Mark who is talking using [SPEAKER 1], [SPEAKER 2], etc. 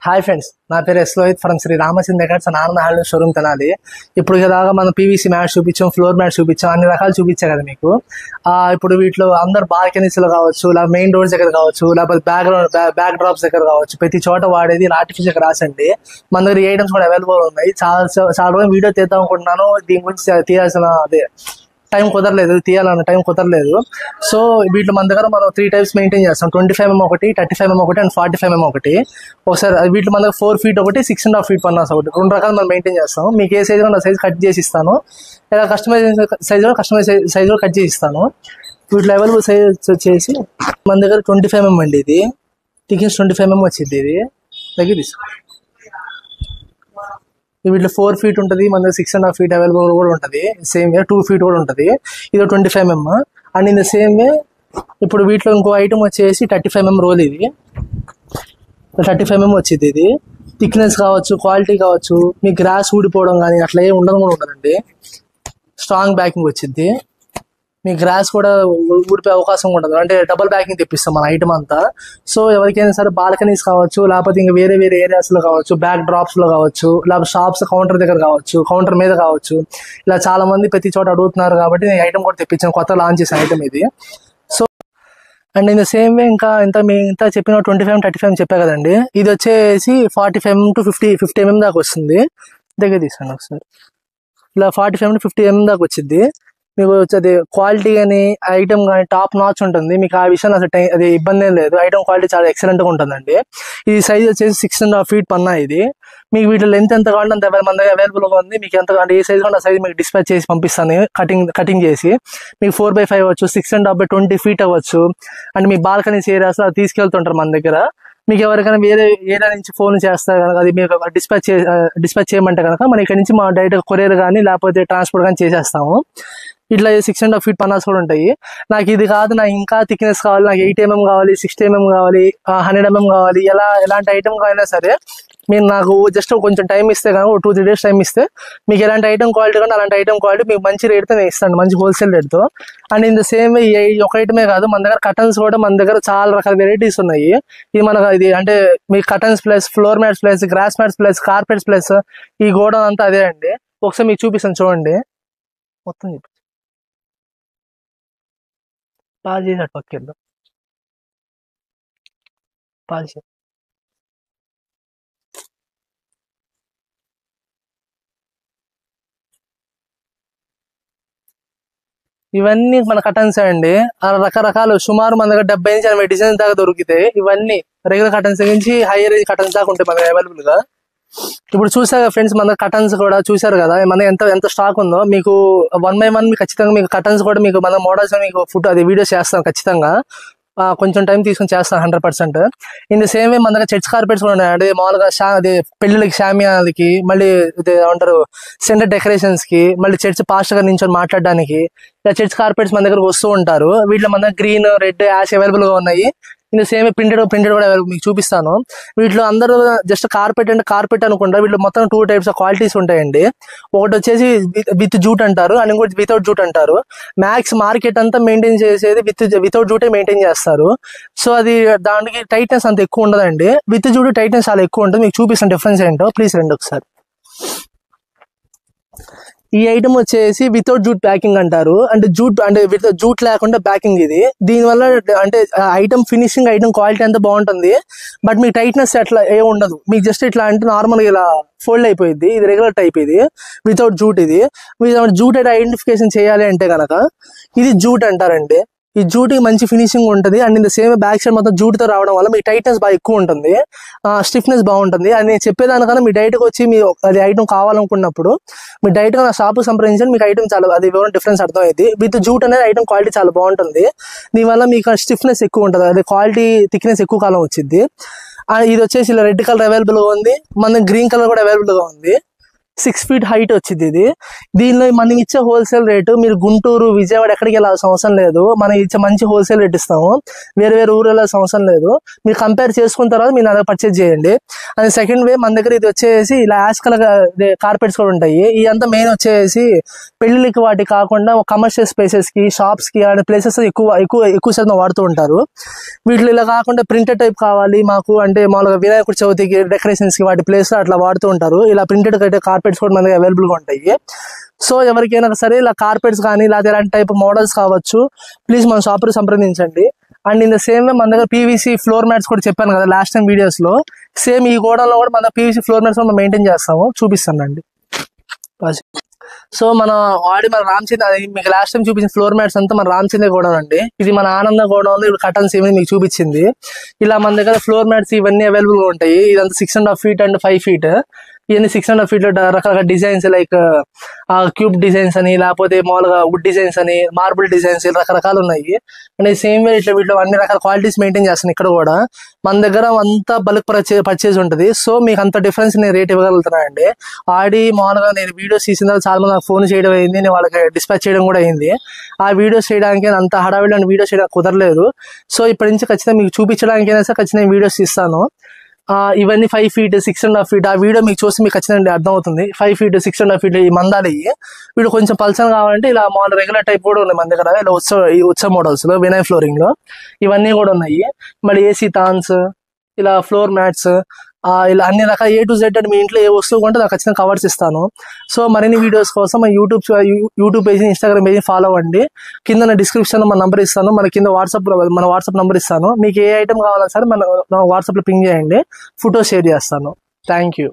[SPEAKER 1] Hi friends, నా పేరు ఎస్ Lohith from Shri Ramachandra cards and Ananda hall showroom Tenali. ఇప్పుడు దాకా మనం పీవీసీ మ్యాట్ చూపించాం, ఫ్లోర్ మ్యాట్ చూపించాం, అన్ని రకాలు చూపించాం కదా మీకు. ఇప్పుడు వీటిలో అందరు బాల్కనీస్ లో కావచ్చు, లేకపోతే మెయిన్ డోర్స్ దగ్గర కావచ్చు, లేకపోతే బ్యాక్ డ్రాప్స్ దగ్గర కావచ్చు, ప్రతి చోట వాడేది ఆర్టిఫిషియల్ గ్రాస్ అండి. మన దగ్గర ఈ ఐటమ్స్ కూడా అవైలబుల్ ఉన్నాయి. చాలా రోజులు వీడియో తీద్దాం అనుకుంటున్నాను, దీని గురించి తీయాల్సిన టైం కుదరలేదు. సో వీటిలో మన దగ్గర మనం 3 టైప్స్ మెయింటైన్ చేస్తాం. 25mm ఒకటి, 35mm ఒకటి అండ్ 45mm ఒకటి. ఒకసారి వీటిలో మన దగ్గర 4 feet ఒకటి, 6.5 feet పన్నాస్ ఒకటి, 2 రకాలు మనం మెయింటైన్ చేస్తాం. మీకు ఏ సైజ్ నా సైజ్ కట్ చేసి ఇస్తాను, లేదా కస్టమైజ్ సైజ్ కట్ చేసి ఇస్తాను. వీటిలో అవైలబుల్ సైజ్ వచ్చేసి మన దగ్గర 25mm అండి. ఇది థిక్నెస్ 25mm వచ్చింది. ఇది తగ్గిది. వీటిలో 4 feet ఉంటుంది, మన దగ్గర 6.5 feet అవైలబుల్ కూడా ఉంటుంది. సేమ్ వే 2 feet కూడా ఉంటుంది. ఇది 25mm and in the same వే ఇప్పుడు వీటిలో ఇంకో ఐటమ్ వచ్చేసి 35mm రోల్. ఇది 35mm వచ్చింది. ఇది థిక్నెస్ కావచ్చు, క్వాలిటీ కావచ్చు, మీ గ్రాస్ ఊడిపోవడం కానీ అట్లా ఏమి ఉండదు కూడా ఉండదండి. స్ట్రాంగ్ బ్యాకింగ్ వచ్చింది. మీ గ్రాస్ కూడా ఊడిపోయే అవకాశం ఉండదు, అంటే డబుల్ బ్యాకింగ్ తెప్పిస్తాం మన ఐటమ్ అంతా. సో ఎవరికైనా సరే బాల్కనీస్ కావచ్చు, లేకపోతే ఇంకా వేరే ఏరియాస్ లో కావచ్చు, బ్యాక్ డ్రాప్స్ లో కావచ్చు, లేకపోతే షాప్స్ కౌంటర్ దగ్గర కావచ్చు, కౌంటర్ మీద కావచ్చు, ఇలా చాలా మంది ప్రతి చోట అడుగుతున్నారు కాబట్టి నేను ఐటమ్ కూడా తెప్పించాను. కొత్త లాంచ్ చేసిన ఐటమ్ ఇది. So and in the same వే ఇంకా ఇంత చెప్పిన 25mm 35mm చెప్పా కదండి. ఇది వచ్చేసి 45mm to 50mm దాకా వస్తుంది. దగ్గర తీసుకోండి ఒకసారి. ఇలా 45mm to 50mm దాకా వచ్చింది. మీకు వచ్చేది క్వాలిటీ కానీ ఐటమ్ కానీ టాప్ నాచ్ ఉంటుంది. మీకు ఆ విషయం అసలు అది ఇబ్బంది ఏం లేదు. ఐటమ్ క్వాలిటీ చాలా ఎక్సలెంట్ గా ఉంటుందండి. ఇది సైజ్ వచ్చేసి 6.5 feet పన్నా. ఇది మీకు వీటిలో లెంత్ ఎంత కావాలంటే అంత మన దగ్గర అవైలబుల్ గా ఉంది. మీకు ఎంత అంటే ఏ సైజ్ కావాలంటే ఆ సైజ్ మీకు డిస్పాచ్ చేసి పంపిస్తాను, కటింగ్ చేసి. మీకు 4x5 అవ్వచ్చు, 6.5 by 20 feet అవ్వచ్చు. అండ్ మీ బాల్కనీస్ ఏరియాస్ లో తీసుకెళ్తుంటారు మన దగ్గర. మీకు ఎవరికైనా వేరే ఏరియా నుంచి ఫోన్ చేస్తారు కనుక, అది మీరు డిస్పాచ్ చేయమంటే కనుక మన ఇక్కడ నుంచి మా డైరెక్ట్ కొరియర్ కానీ లేకపోతే ట్రాన్స్పోర్ట్ కానీ చేసేస్తాము. ఇట్లా 6.5 feet పన్నాస్ కూడా ఉంటాయి. నాకు ఇది కాదు, నాకు ఇంకా థిక్నెస్ కావాలి, నాకు 8mm కావాలి, 60mm కావాలి, 100mm కావాలి, ఎలాంటి ఐటమ్ అయినా సరే మీరు నాకు జస్ట్ కొంచెం టైం ఇస్తే కనుక 2-3 days టైం ఇస్తే మీకు ఎలాంటి ఐటమ్ క్వాలిటీ కానీ అలాంటి ఐటమ్ క్వాలిటీ మీకు మంచి రేట్తో నేను ఇస్తాను, మంచి హోల్సేల్ రేట్తో. And in the same way ఒక ఐటమే కాదు, మన దగ్గర కటన్స్ కూడా మన దగ్గర చాలా రకాల వెరైటీస్ ఉన్నాయి. ఇది మనకు ఇది అంటే మీ curtains plus floor mats plus grass mats plus carpets plus ఈ గోడౌన్ అంతా అదే అండి. ఒకసారి మీకు చూపిస్తాను చూడండి. మొత్తం చూపి పాలు చేసాడు పక్కెళ్ళు పాలు చేసి ఇవన్నీ మన కటన్స్ అండి. రకరకాలు సుమారు మన దగ్గర 70 నుంచి 80 డిజైన్స్ దాకా దొరుకుతాయి. ఇవన్నీ రెగ్యులర్ కటన్స్ నుంచి హై రేంజ్ కటన్స్ దాకా ఉంటాయి మన అవైలబుల్ గా. ఇప్పుడు చూసారు ఫ్రెండ్స్, మన కటన్స్ కూడా చూసారు కదా మన ఎంత స్టాక్ ఉందో. మీకు 1 by 1 ఖచ్చితంగా మీకు కటన్స్ కూడా మీకు మన మోడల్స్ మీకు ఫుడ్ అది వీడియోస్ చేస్తాం ఖచ్చితంగా. కొంచెం టైం తీసుకొని చేస్తాను 100%. ఇన్ ద సేమ్ వే మన దగ్గర చర్చ్ కార్పెట్స్ కూడా ఉన్నాయి. అంటే మామూలుగా అది పెళ్లిళ్ళకి, షామియాలకి, మళ్ళీ ఏమంటారు సెంటర్ డెకరేషన్స్ కి, మళ్ళీ చర్చ్ పాస్టర్ గారు నించొని మాట్లాడడానికి ఇలా చర్చ్ కార్పెట్స్ మన దగ్గర వస్తూ ఉంటారు. వీటిలో మన దగ్గర గ్రీన్, రెడ్, యాష్ అవైలబుల్ గా ఉన్నాయి. ఇన్ ద సేమ్ ప్రింటెడ్ కూడా మీకు చూపిస్తాను. వీటిలో అందరూ జస్ట్ కార్పెట్ అనుకుంటారు. వీటిలో మొత్తం 2 types ఆఫ్ క్వాలిటీస్ ఉంటాయండి. ఒకటి వచ్చేసి విత్ జూట్ అంటారు, అండ్ ఇంకోటి వితౌట్ జూట్ అంటారు. మ్యాక్స్ మార్కెట్ అంతా మెయింటైన్ చేసేది వితౌట్ జూటే మెయింటైన్ చేస్తారు. సో అది దానికి టైట్నెస్ అంత ఎక్కువ ఉండదండి. విత్ జూట్ టైట్నెస్ చాలా ఎక్కువ ఉంటుంది. మీకు చూపిస్తాను డిఫరెన్స్ ఏంటో. ప్లీజ్ రండి ఒకసారి. ఈ ఐటమ్ వచ్చేసి వితౌట్ జూట్ ప్యాకింగ్ అంటారు. అంటే జూట్ లేకుండా ప్యాకింగ్. ఇది దీనివల్ల అంటే ఐటమ్ ఫినిషింగ్, ఐటమ్ క్వాలిటీ అంతా బాగుంటుంది. బట్ మీకు టైట్నెస్ అట్లా ఏ ఉండదు. మీకు జస్ట్ ఇట్లా అంటే నార్మల్ గా ఇలా ఫోల్డ్ అయిపోయింది. ఇది రెగ్యులర్ టైప్. ఇది వితౌట్ జూట్. ఇది మీరు జూట్ అయితే ఐడెంటిఫికేషన్ చేయాలి అంటే కనుక ఇది జూట్ అంటారండి. ఈ జూట్ మంచి ఫినిషింగ్ ఉంటుంది. And in the same back side మొత్తం జూట్ తో రావడం వల్ల మీ టైట్నెస్ బాగా ఎక్కువ ఉంటుంది, స్టిఫ్నెస్ బాగుంటుంది. అది నేను చెప్పేదానికన్నా మీ డైరెక్ట్ వచ్చి మీ అది ఐటమ్ కావాలనుకున్నప్పుడు మీ డైరెక్ట్ గా నా షాప్ సంప్రదించండి. మీకు ఐటమ్ చాలా అది డిఫరెన్స్ అర్థమైంది. విత్ జూట్ అనేది ఐటమ్ క్వాలిటీ చాలా బాగుంటుంది. దీనివల్ల మీకు స్టిఫ్నెస్ ఎక్కువ ఉంటుంది, అది క్వాలిటీ థిక్నెస్ ఎక్కువ కాలం వచ్చింది. ఇది వచ్చేసి ఇలా రెడ్ కలర్ అవైలబుల్ గా ఉంది. మన గ్రీన్ కలర్ కూడా అవైలబుల్ గా ఉంది. 6 feet హైట్ వచ్చింది ఇది. దీనిలో మనం ఇచ్చే హోల్సేల్ రేటు మీరు గుంటూరు విజయవాడ ఎక్కడికి వెళ్ళాల్సిన అవసరం లేదు, మనం ఇచ్చే మంచి హోల్సేల్ రేట్ ఇస్తాము. వేరే వేరే ఊరు వెళ్ళాల్సిన అవసరం లేదు. మీరు కంపేర్ చేసుకున్న తర్వాత మీరు అలా పర్చేజ్ చేయండి. అండ్ సెకండ్ వే మన దగ్గర ఇది వచ్చేసి ఇలా యాష్ కలర్ కార్పెట్స్ కూడా ఉంటాయి. ఇదంతా మెయిన్ వచ్చేసి పెళ్లికి వాటికి కాకుండా కమర్షియల్ స్పేసెస్ కి, షాప్స్ కి అలాంటి ప్లేసెస్ ఎక్కువ శాతం వాడుతూ ఉంటారు. వీటిలో ఇలా కాకుండా ప్రింటెడ్ టైప్ కావాలి మాకు అంటే మామూలుగా వినాయకుడి చవితికి డెకరేషన్స్ కి వాటి ప్లేస్ అట్లా వాడుతూ ఉంటారు. ఇలా ప్రింటెడ్ అయితే కార్పెట్స్ కూడా మన దగ్గర అవైలబుల్ గా ఉంటాయి. సో ఎవరికైనా సరే ఇలా కార్పెట్స్ కానీ లేదా ఇలాంటి టైప్ మోడల్స్ కావచ్చు, ప్లీజ్ మన షాప్ సంప్రదించండి. అండ్ ఇన్ ద సేమ్ వే మన దగ్గర పీవీసీ ఫ్లోర్ మ్యాట్స్ కూడా చెప్పాను కదా లాస్ట్ టైం వీడియోస్ లో, సేమ్ ఈ గోడౌన్ లో కూడా మన పీవీసీ ఫ్లోర్ మ్యాట్స్ మనం మెయింటైన్ చేస్తాము, చూపిస్తానండి. సో మన రామచంద్ర మీకు లాస్ట్ టైం చూపించిన ఫ్లోర్ మ్యాట్స్ అంతా మన రామచంద్ర గోడౌన్ అండి. ఇది మన ఆనంద గోడౌన్ లో కటన్స్ ఏమైనా మీకు చూపించింది. ఇలా మన దగ్గర ఫ్లోర్ మ్యాట్స్ ఇవన్నీ అవైలబుల్ గా ఉంటాయి. ఇదంతా 6.5 feet అండ్ 5 feet. ఇవన్నీ 6.5 feet రకరకాల డిజైన్స్ లైక్ క్యూబ్ డిజైన్స్ అని, లేకపోతే మామూలుగా వుడ్ డిజైన్స్ అని, మార్బుల్ డిజైన్స్ రకరకాలు ఉన్నాయి. అండ్ సేమ్ వే ఇట్లా వీటిలో అన్ని రకాల క్వాలిటీస్ మెయింటైన్ చేస్తాను. ఇక్కడ కూడా మన దగ్గర అంతా బల్క్ పర్చేజ్ ఉంటుంది. సో మీకు అంత డిఫరెన్స్ నేను రేట్ ఇవ్వగలుగుతున్నా అండి. ఆడి మామూలుగా నేను వీడియోస్ తీసిన తర్వాత చాలా మంది నాకు ఫోన్ చేయడం అయింది, నేను వాళ్ళకి డిస్పాచ్ చేయడం కూడా అయింది. ఆ వీడియోస్ చేయడానికి అంత హడావిడి వీడియోస్ చేయడానికి కుదరలేదు. సో ఇప్పటి నుంచి ఖచ్చితంగా మీకు చూపించడానికైనా సరే ఖచ్చితంగా వీడియోస్ ఇస్తాను. ఇవన్నీ 5 feet 6.5 feet ఆ వీడియో మీకు చూసి మీకు ఖచ్చితంగా అర్థమవుతుంది. 5 feet 6.5 feet ఈ మందాలు వీడు కొంచెం పల్సన్ కావాలంటే ఇలా మామూలు రెగ్యులర్ టైప్ కూడా ఉన్నాయి మన దగ్గర. ఇలా ఉత్సవ మోడల్స్ లో వినయ్ ఫ్లోరింగ్ లో ఇవన్నీ కూడా ఉన్నాయి. మళ్ళీ ఏసీ థాన్స్, ఇలా ఫ్లోర్ మ్యాట్స్, ఇలా అన్ని రకాల A to Z అంటే మీ ఇంట్లో ఏ వస్తువు కొంటే నాకు ఖచ్చితంగా కవర్స్ ఇస్తాను. సో మరిన్ని వీడియోస్ కోసం మన YouTube page, Instagram page follow అవ్వండి. కింద డిస్క్రిప్షన్ లో మన నంబర్ ఇస్తాను, మన కింద మన వాట్సాప్ నంబర్ ఇస్తాను. మీకు ఏ ఐటమ్ కావాలన్నా సరే మన వాట్సాప్ లో పింగ్ చేయండి, ఫోటో షేర్ చేస్తాను. Thank you.